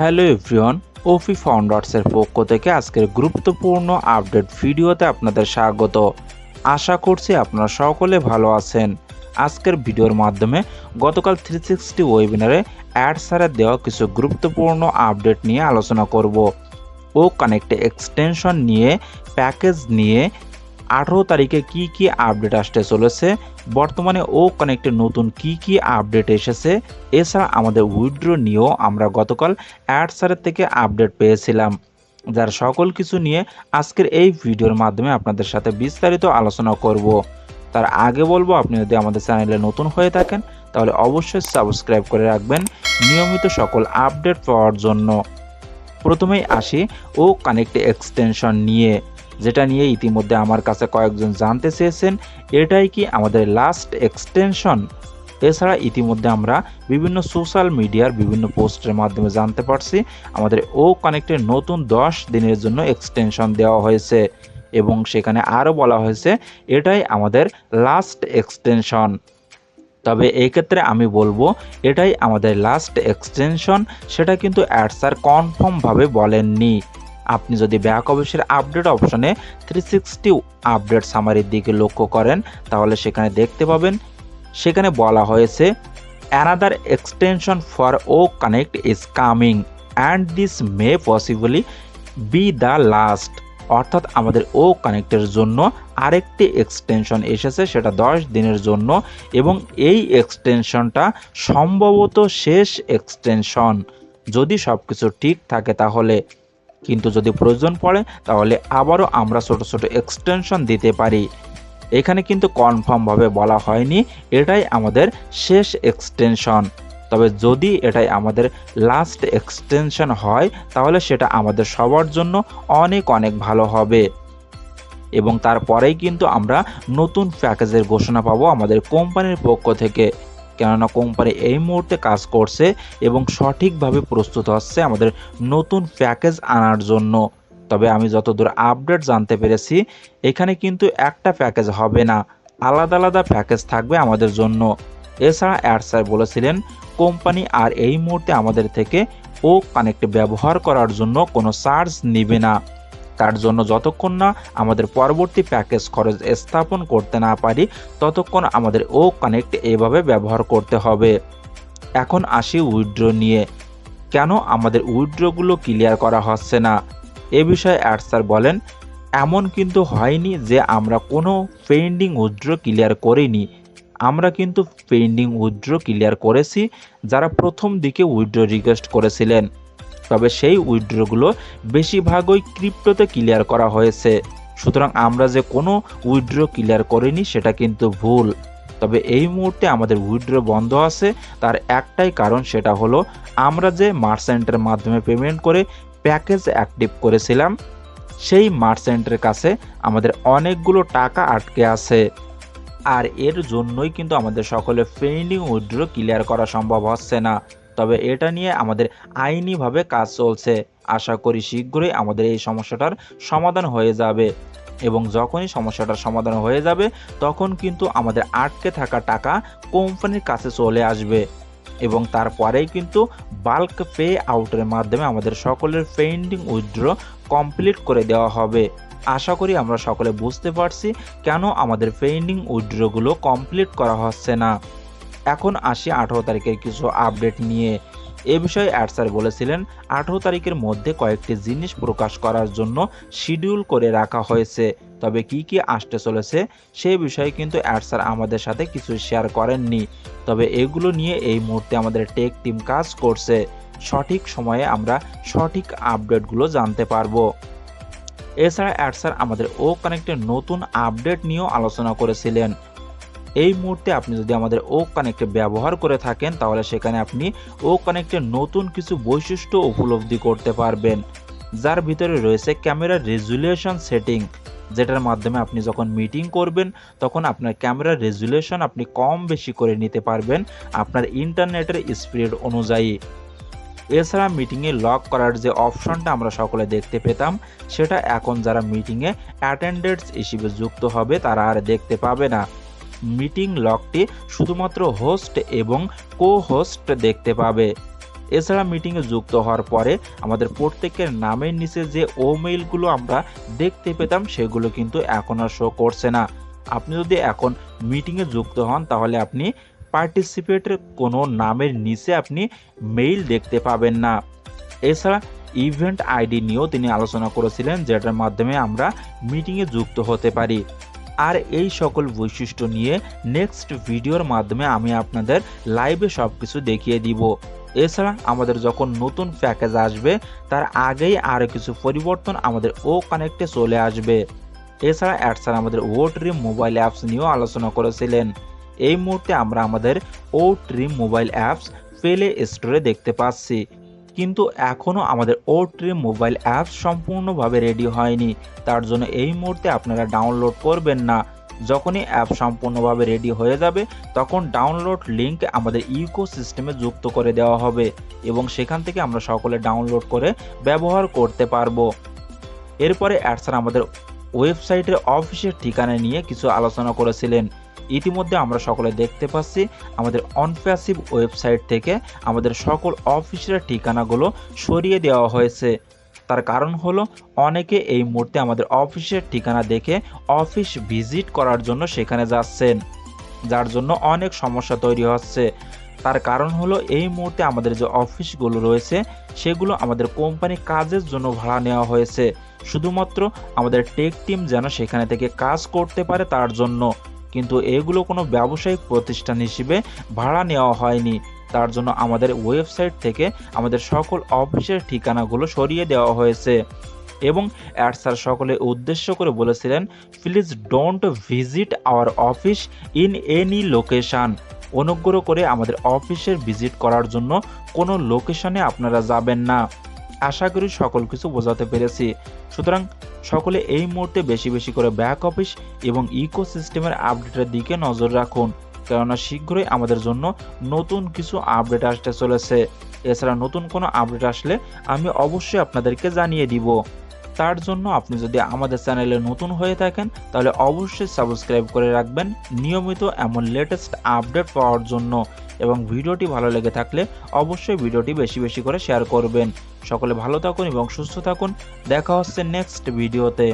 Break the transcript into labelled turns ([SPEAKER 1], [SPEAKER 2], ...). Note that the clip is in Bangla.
[SPEAKER 1] হ্যালো এভরিওয়ান, ওফি ফাউন্ডার্সের পক্ষ থেকে আজকের গুরুত্বপূর্ণ আপডেট ভিডিওতে আপনাদের স্বাগত। আশা করছি আপনারা সকলে ভালো আছেন। আজকের ভিডিওর মাধ্যমে গতকাল 360 ওয়েবিনারে অ্যাডসারের দেওয়া কিছু গুরুত্বপূর্ণ আপডেট নিয়ে আলোচনা করব। ও কানেক্ট এক্সটেনশন নিয়ে, প্যাকেজ নিয়ে 18 তারিখে কি আপডেট আসতে চলেছে, বর্তমানে ও কানেক্টে নতুন কি আপডেট এসেছে, এছাড়া আমাদের উইথড্র নিয়েও আমরা গতকাল অ্যাডসারের থেকে আপডেট পেয়েছিলাম। যার সকল কিছু নিয়ে আজকের এই ভিডিওর মাধ্যমে আপনাদের সাথে বিস্তারিত আলোচনা করব। তার আগে বলবো, আপনি যদি আমাদের চ্যানেলে নতুন হয়ে থাকেন তাহলে অবশ্যই সাবস্ক্রাইব করে রাখবেন নিয়মিত সকল আপডেট পাওয়ার জন্য। প্রথমেই আসি ও কানেক্ট এক্সটেনশন নিয়ে, যেটা নিয়ে ইতিমধ্যে আমার কাছে কয়েকজন জানতে চেয়েছেন এটাই কি আমাদের লাস্ট এক্সটেনশন। এছাড়া ইতিমধ্যে আমরা বিভিন্ন সোশ্যাল মিডিয়ার বিভিন্ন পোস্টের মাধ্যমে জানতে পারছি আমাদের ও কানেক্টের নতুন 10 দিনের জন্য এক্সটেনশন দেওয়া হয়েছে এবং সেখানে আরও বলা হয়েছে এটাই আমাদের লাস্ট এক্সটেনশন। তবে এই ক্ষেত্রে আমি বলবো এটাই আমাদের লাস্ট এক্সটেনশন, সেটা কিন্তু অ্যাডসার কনফার্মভাবে বলেননি। আপনি যদি ব্যাক অফিসের আপডেট অপশনে 360 আপডেট সামারির দিকে লক্ষ্য করেন তাহলে সেখানে দেখতে পাবেন, সেখানে বলা হয়েছে another extension for O connect is coming and this may possibly be the last. অর্থাৎ আমাদের ও কানেক্টের জন্য আরেকটি এক্সটেনশন এসেছে, সেটা 10 দিনের জন্য এবং এই এক্সটেনশনটা সম্ভবত শেষ এক্সটেনশন যদি সব কিছু ঠিক থাকে তাহলে। কিন্তু যদি প্রয়োজন পড়ে তাহলে আবারও আমরা ছোট ছোট এক্সটেনশন দিতে পারি। এখানে কিন্তু কনফার্মভাবে বলা হয়নি এটাই আমাদের শেষ এক্সটেনশন। তবে যদি এটাই আমাদের লাস্ট এক্সটেনশন হয় তাহলে সেটা আমাদের সবার জন্য অনেক অনেক ভালো হবে এবং তারপরেই কিন্তু আমরা নতুন প্যাকেজের ঘোষণা পাবো আমাদের কোম্পানির পক্ষ থেকে। কেননা কোম্পানি এই মুহূর্তে কাজ করছে এবং সঠিকভাবে প্রস্তুত হচ্ছে আমাদের নতুন প্যাকেজ আনার জন্য। তবে আমি যতদূর আপডেট জানতে পেরেছি এখানে কিন্তু একটা প্যাকেজ হবে না, আলাদা আলাদা প্যাকেজ থাকবে আমাদের জন্য। এছাড়া অ্যাডসার বলেছিলেন কোম্পানি আর এই মুহূর্তে আমাদের থেকে ও কানেক্ট ব্যবহার করার জন্য কোনো চার্জ নেবে না, তার জন্য যতক্ষণ না আমাদের পরবর্তী প্যাকেজ খরচ স্থাপন করতে না পারি ততক্ষণ আমাদের ও কানেক্ট এভাবে ব্যবহার করতে হবে। এখন আসি উইথড্র নিয়ে, কেন আমাদের উইথড্রগুলো ক্লিয়ার করা হচ্ছে না এ বিষয়ে অ্যাডসার বলেন এমন কিন্তু হয়নি যে আমরা কোনো পেন্ডিং উইথড্র ক্লিয়ার করিনি। আমরা কিন্তু পেন্ডিং উইথড্র ক্লিয়ার করেছি যারা প্রথম দিকে উইথড্র রিকোয়েস্ট করেছিলেন। তবে সেই উইথড্রগুলো বেশিরভাগই ক্রিপ্টোতে ক্লিয়ার করা হয়েছে, সুতরাং আমরা যে কোনো উইথড্র ক্লিয়ার করিনি সেটা কিন্তু ভুল। তবে এই মুহূর্তে আমাদের উইথড্র বন্ধ আছে, তার একটাই কারণ, সেটা হলো আমরা যে মার্চেন্টের মাধ্যমে পেমেন্ট করে প্যাকেজ অ্যাক্টিভ করেছিলাম সেই মার্চেন্টের কাছে আমাদের অনেকগুলো টাকা আটকে আছে, আর এর জন্যই কিন্তু আমাদের সকলে পেন্ডিং উইথড্র ক্লিয়ার করা সম্ভব হচ্ছে না। তবে এটা নিয়ে আমাদের আইনিভাবে কাজ চলছে, আশা করি শীঘ্রই আমাদের এই সমস্যাটার সমাধান হয়ে যাবে এবং যখনই সমস্যাটার সমাধান হয়ে যাবে তখন কিন্তু আমাদের আটকে থাকা টাকা কোম্পানির কাছে চলে আসবে এবং তারপরেই কিন্তু বাল্ক পে আউটের মাধ্যমে আমাদের সকলের পেন্ডিং উইথড্র কমপ্লিট করে দেওয়া হবে। আশা করি আমরা সকলে বুঝতে পারছি কেন আমাদের পেন্ডিং উইথড্রগুলো কমপ্লিট করা হচ্ছে না। এখন আসি 18 তারিখের কিছু আপডেট নিয়ে। এ বিষয়ে অ্যাডসার বলেছিলেন 18 তারিখের মধ্যে কয়েকটি জিনিস প্রকাশ করার জন্য শিডিউল করে রাখা হয়েছে। তবে কি আসতে চলেছে সে বিষয়ে কিন্তু অ্যাডসার আমাদের সাথে কিছু শেয়ার করেননি। তবে এগুলো নিয়ে এই মুহূর্তে আমাদের টেক টিম কাজ করছে, সঠিক সময়ে আমরা সঠিক আপডেটগুলো জানতে পারবো। এছাড়া অ্যাডসার আমাদের ও কানেক্টের নতুন আপডেট নিয়েও আলোচনা করেছিলেন। এই মুহূর্তে আপনি যদি আমাদের ও কানেক্ট ব্যবহার করে থাকেন তাহলে সেখানে আপনি ও কানেক্টের নতুন কিছু বৈশিষ্ট্য উপলব্ধি করতে পারবেন, যার ভিতরে রয়েছে ক্যামেরা রেজুলেশন সেটিং, যেটার মাধ্যমে আপনি যখন মিটিং করবেন তখন আপনার ক্যামেরার রেজুলেশন আপনি কম বেশি করে নিতে পারবেন আপনার ইন্টারনেটের স্পিড অনুযায়ী। এছাড়া মিটিংয়ে লক করার যে অপশনটা আমরা সকলে দেখতে পেতাম সেটা এখন যারা মিটিংয়ে অ্যাটেন্ডেন্স হিসেবে যুক্ত হবে তারা আর দেখতে পাবে না। মিটিং লকটি শুধুমাত্র হোস্ট এবং কো হোস্ট দেখতে পাবে। এছাড়া মিটিংয়ে যুক্ত হওয়ার পরে আমাদের প্রত্যেকের নামের নিচে যে মেইলগুলো আমরা দেখতে পেতাম সেগুলো কিন্তু এখন আর শো করছে না। আপনি যদি এখন মিটিংয়ে যুক্ত হন তাহলে আপনি পার্টিসিপেটের কোনো নামের নিচে আপনি মেইল দেখতে পাবেন না। এছাড়া ইভেন্ট আইডি নিয়েও তিনি আলোচনা করেছিলেন, যেটার মাধ্যমে আমরা মিটিংয়ে যুক্ত হতে পারি। আর এই সকল বৈশিষ্ট্য নিয়ে নেক্সট ভিডিওর মাধ্যমে আমি আপনাদের লাইভে সব কিছু দেখিয়ে দিব। এছাড়া আমাদের যখন নতুন প্যাকেজ আসবে তার আগেই আরও কিছু পরিবর্তন আমাদের কানেক্টে চলে আসবে। এছাড়া অ্যাডসার আমাদের ট্রিম মোবাইল অ্যাপস নিয়েও আলোচনা করেছিলেন। এই মুহূর্তে আমরা আমাদের ট্রিম মোবাইল অ্যাপস প্লে স্টোরে দেখতে পাচ্ছি, কিন্তু এখনও আমাদের ট্রিম মোবাইল অ্যাপস সম্পূর্ণভাবে রেডি হয়নি। তার জন্য এই মুহূর্তে আপনারা ডাউনলোড করবেন না। যখনই অ্যাপ সম্পূর্ণভাবে রেডি হয়ে যাবে তখন ডাউনলোড লিঙ্ক আমাদের ইকোসিস্টেমে যুক্ত করে দেওয়া হবে এবং সেখান থেকে আমরা সকলে ডাউনলোড করে ব্যবহার করতে পারবো। এরপরে অ্যাডসার আমাদের ওয়েবসাইটের অফিসের ঠিকানা নিয়ে কিছু আলোচনা করেছিলেন। ইতিমধ্যে আমরা সকলে দেখতে পাচ্ছি আমাদের অনপ্যাসিভ ওয়েবসাইট থেকে আমাদের সকল অফিসের ঠিকানাগুলো সরিয়ে দেওয়া হয়েছে। তার কারণ হলো অনেকে এই মুহূর্তে আমাদের অফিসের ঠিকানা দেখে অফিস ভিজিট করার জন্য সেখানে যাচ্ছেন, যার জন্য অনেক সমস্যা তৈরি হচ্ছে। তার কারণ হলো এই মুহূর্তে আমাদের যে অফিসগুলো রয়েছে সেগুলো আমাদের কোম্পানি কাজের জন্য ভাড়া নেওয়া হয়েছে, শুধুমাত্র আমাদের টেক টিম যেন সেখানে থেকে কাজ করতে পারে তার জন্য, কিন্তু এগুলো কোনো ব্যবসায়িক প্রতিষ্ঠান হিসেবে ভাড়া নেওয়া হয়নি। তার জন্য আমাদের ওয়েবসাইট থেকে আমাদের সকল অফিসের ঠিকানাগুলো সরিয়ে দেওয়া হয়েছে এবং অ্যাডসার সকলে উদ্দেশ্য করে বলেছিলেন, please don't visit our office in any location. অনুগ্রহ করে আমাদের অফিসের ভিজিট করার জন্য কোনো লোকেশনে আপনারা যাবেন না। আশা করি সকল কিছু বোঝাতে পেরেছি। সুতরাং সকলে এই মুহূর্তে বেশি বেশি করে ব্যাক অফিস এবং ইকোসিস্টেমের আপডেটের দিকে নজর রাখুন, কেননা শীঘ্রই আমাদের জন্য নতুন কিছু আপডেট আসতে চলেছে। এছাড়া নতুন কোনো আপডেট আসলে আমি অবশ্যই আপনাদেরকে জানিয়ে দিব। তার জন্য আপনি যদি আমাদের চ্যানেলে নতুন হয়ে থাকেন তাহলে অবশ্যই সাবস্ক্রাইব করে রাখবেন নিয়মিত এমন লেটেস্ট আপডেট পাওয়ার জন্য, এবং ভিডিওটি ভালো লেগে থাকলে অবশ্যই ভিডিওটি বেশি বেশি করে শেয়ার করবেন। সকলে ভালো থাকুন এবং সুস্থ থাকুন। দেখা হচ্ছে নেক্সট ভিডিওতে।